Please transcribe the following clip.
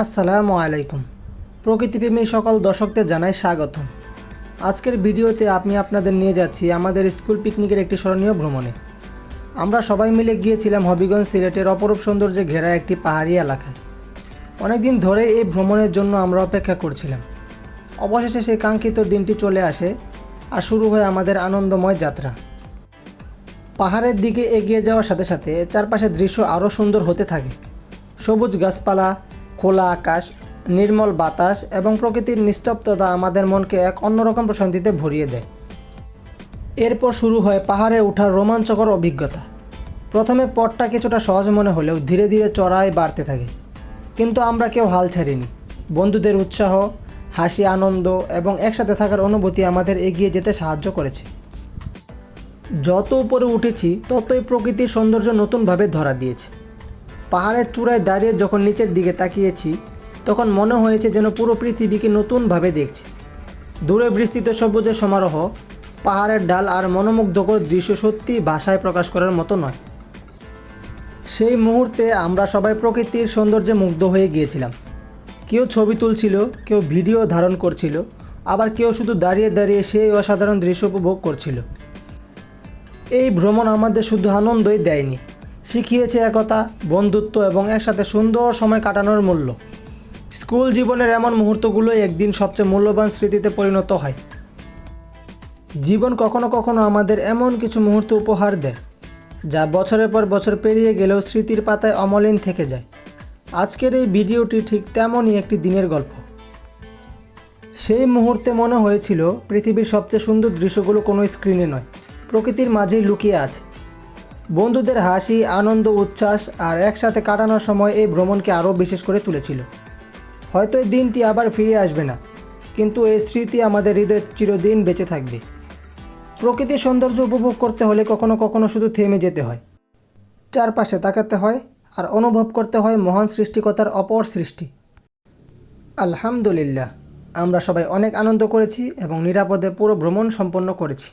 আসসালামু আলাইকুম। প্রকৃতিপ্রেমী সকল দর্শকদের জানাই স্বাগতম। আজকের ভিডিওতে আমি আপনাদের নিয়ে যাচ্ছি আমাদের স্কুল পিকনিকের একটি স্মরণীয় ভ্রমণে। আমরা সবাই মিলে গিয়েছিলাম হবিগঞ্জ সিলেটের অপরূপ সৌন্দর্যে ঘেরা একটি পাহাড়ি এলাকায়। অনেক দিন ধরে এই ভ্রমণের জন্য আমরা অপেক্ষা করছিলাম। অবশেষে সেই কাঙ্ক্ষিত দিনটি চলে আসে আর শুরু হয় আমাদের আনন্দময় যাত্রা। পাহাড়ের দিকে এগিয়ে যাওয়ার সাথে সাথে চারপাশের দৃশ্য আরও সুন্দর হতে থাকে। সবুজ গাছপালা, খোলা আকাশ, নির্মল বাতাস এবং প্রকৃতির নিস্তব্ধতা আমাদের মনকে এক অন্যরকম প্রশান্তিতে ভরিয়ে দেয়। এরপর শুরু হয় পাহাড়ে ওঠার রোমাঞ্চকর অভিজ্ঞতা। প্রথমে পথটা কিছুটা সহজ মনে হলেও ধীরে ধীরে চড়াই বাড়তে থাকে, কিন্তু আমরা কেউ হাল ছাড়িনি। বন্ধুদের উৎসাহ, হাসি, আনন্দ এবং একসাথে থাকার অনুভূতি আমাদের এগিয়ে যেতে সাহায্য করেছে। যত উপরে উঠেছি ততই প্রকৃতির সৌন্দর্য নতুনভাবে ধরা দিয়েছে। পাহাড়ের চূড়ায় দাঁড়িয়ে যখন নিচের দিকে তাকিয়েছি তখন মনে হয়েছে যেন পুরো পৃথিবীকে নতুনভাবে দেখছি। দূরে বিস্তৃত সবুজের সমারোহ, পাহাড়ের ডাল আর মনোমুগ্ধকর দৃশ্য সত্যি ভাষায় প্রকাশ করার মতো নয়। সেই মুহূর্তে আমরা সবাই প্রকৃতির সৌন্দর্যে মুগ্ধ হয়ে গিয়েছিলাম। কেউ ছবি তুলছিল, কেউ ভিডিও ধারণ করছিল, আবার কেউ শুধু দাঁড়িয়ে দাঁড়িয়ে সেই অসাধারণ দৃশ্য উপভোগ করছিল। এই ভ্রমণ আমাদের শুধু আনন্দই দেয়নি, শিখিয়েছে একতা, বন্ধুত্ব এবং একসাথে সুন্দর সময় কাটানোর মূল্য। স্কুল জীবনের এমন মুহূর্তগুলোই একদিন সবচেয়ে মূল্যবান স্মৃতিতে পরিণত হয়। জীবন কখনো কখনো আমাদের এমন কিছু মুহূর্ত উপহার দেয় যা বছরের পর বছর পেরিয়ে গেলেও স্মৃতির পাতায় অমলিন থেকে যায়। আজকের এই ভিডিওটি ঠিক তেমনই একটি দিনের গল্প। সেই মুহূর্তে মনে হয়েছিল পৃথিবীর সবচেয়ে সুন্দর দৃশ্যগুলো কোনো স্ক্রিনে নয়, প্রকৃতির মাঝেই লুকিয়ে আছে। বন্ধুদের হাসি, আনন্দ, উচ্ছ্বাস আর একসাথে কাটানোর সময় এই ভ্রমণকে আরও বিশেষ করে তুলেছিল। হয়তো এই দিনটি আবার ফিরে আসবে না, কিন্তু এই স্মৃতি আমাদের হৃদয়ে চিরদিন বেঁচে থাকবে। প্রকৃতির সৌন্দর্য উপভোগ করতে হলে কখনো কখনো শুধু থেমে যেতে হয়, চারপাশে তাকাতে হয় আর অনুভব করতে হয় মহান সৃষ্টিকর্তার অপর সৃষ্টি। আলহামদুলিল্লাহ, আমরা সবাই অনেক আনন্দ করেছি এবং নিরাপদে পুরো ভ্রমণ সম্পন্ন করেছি।